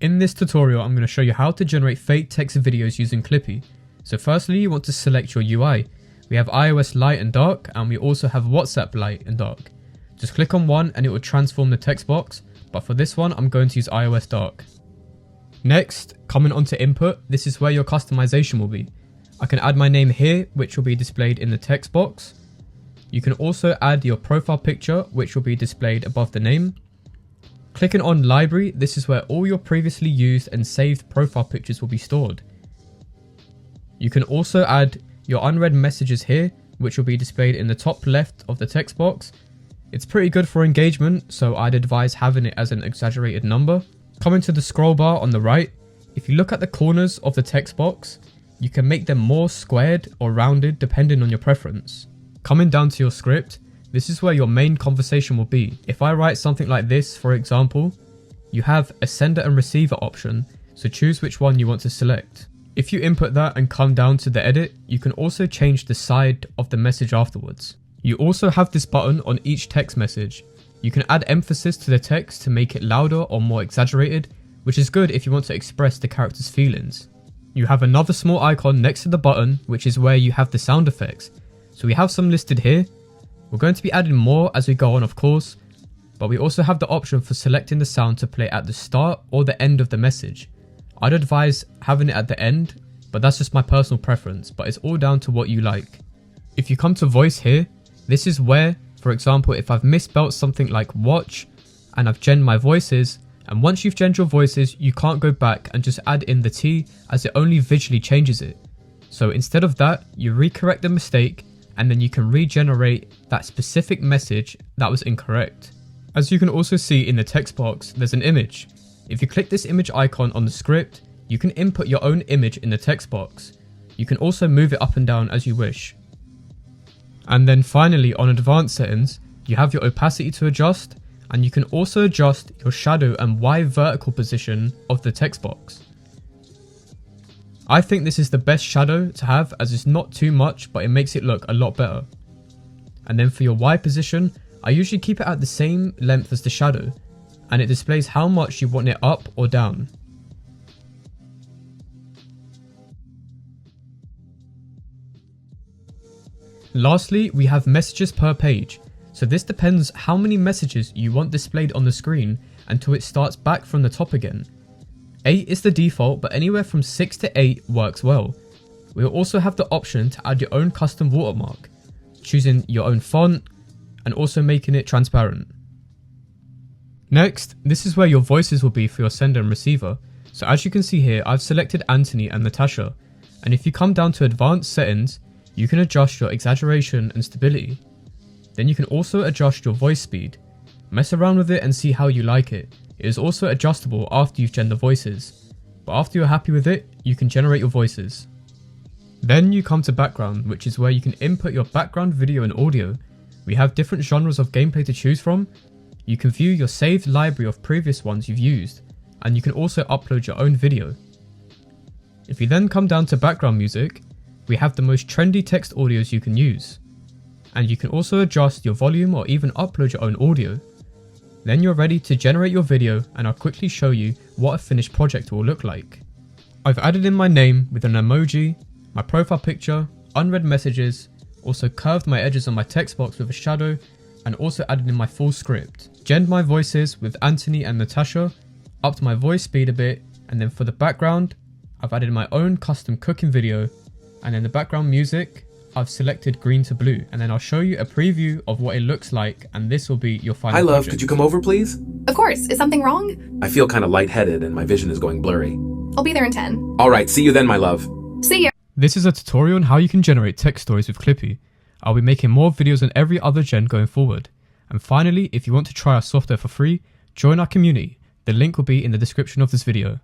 In this tutorial, I'm going to show you how to generate fake text videos using Clippy. So firstly, you want to select your UI. We have iOS light and dark, and we also have WhatsApp light and dark. Just click on one and it will transform the text box, but for this one, I'm going to use iOS dark. Next, coming onto input, this is where your customization will be. I can add my name here, which will be displayed in the text box. You can also add your profile picture, which will be displayed above the name. Clicking on library, this is where all your previously used and saved profile pictures will be stored. You can also add your unread messages here, which will be displayed in the top left of the text box. It's pretty good for engagement, so I'd advise having it as an exaggerated number. Coming to the scroll bar on the right, if you look at the corners of the text box, you can make them more squared or rounded depending on your preference. Coming down to your script, this is where your main conversation will be. If I write something like this, for example, you have a sender and receiver option, so choose which one you want to select. If you input that and come down to the edit, you can also change the side of the message afterwards. You also have this button on each text message. You can add emphasis to the text to make it louder or more exaggerated, which is good if you want to express the character's feelings. You have another small icon next to the button, which is where you have the sound effects. So we have some listed here. We're going to be adding more as we go on, of course, but we also have the option for selecting the sound to play at the start or the end of the message. I'd advise having it at the end, but that's just my personal preference, but it's all down to what you like. If you come to voice here, this is where, for example, if I've misspelt something like watch and I've genned my voices, and once you've genned your voices, you can't go back and just add in the T, as it only visually changes it. So instead of that, you recorrect the mistake and then you can regenerate that specific message that was incorrect. As you can also see in the text box, there's an image. If you click this image icon on the script, you can input your own image in the text box. You can also move it up and down as you wish. And then finally, on advanced settings, you have your opacity to adjust, and you can also adjust your shadow and Y vertical position of the text box. I think this is the best shadow to have, as it's not too much, but it makes it look a lot better. And then for your Y position, I usually keep it at the same length as the shadow, and it displays how much you want it up or down. Lastly, we have messages per page. So this depends how many messages you want displayed on the screen until it starts back from the top again. 8 is the default, but anywhere from 6 to 8 works well. We'll also have the option to add your own custom watermark, choosing your own font and also making it transparent. Next, this is where your voices will be for your sender and receiver. So as you can see here, I've selected Anthony and Natasha, and if you come down to advanced settings, you can adjust your exaggeration and stability. Then you can also adjust your voice speed. Mess around with it and see how you like it. It is also adjustable after you've gendered the voices, but after you're happy with it, you can generate your voices. Then you come to background, which is where you can input your background video and audio. We have different genres of gameplay to choose from. You can view your saved library of previous ones you've used, and you can also upload your own video. If you then come down to background music, we have the most trendy text audios you can use. And you can also adjust your volume or even upload your own audio. Then you're ready to generate your video, and I'll quickly show you what a finished project will look like. I've added in my name with an emoji, my profile picture, unread messages, also curved my edges on my text box with a shadow, and also added in my full script. Genned my voices with Anthony and Natasha, upped my voice speed a bit, and then for the background, I've added my own custom cooking video, and in the background music, I've selected green to blue, and then I'll show you a preview of what it looks like, and this will be your final Hi, love. project. Could you come over, please? Of course. Is something wrong? I feel kind of lightheaded and my vision is going blurry. I'll be there in 10. All right, see you then, my love. See ya. This is a tutorial on how you can generate text stories with Clippy. I'll be making more videos on every other gen going forward. And finally, if you want to try our software for free, join our community. The link will be in the description of this video.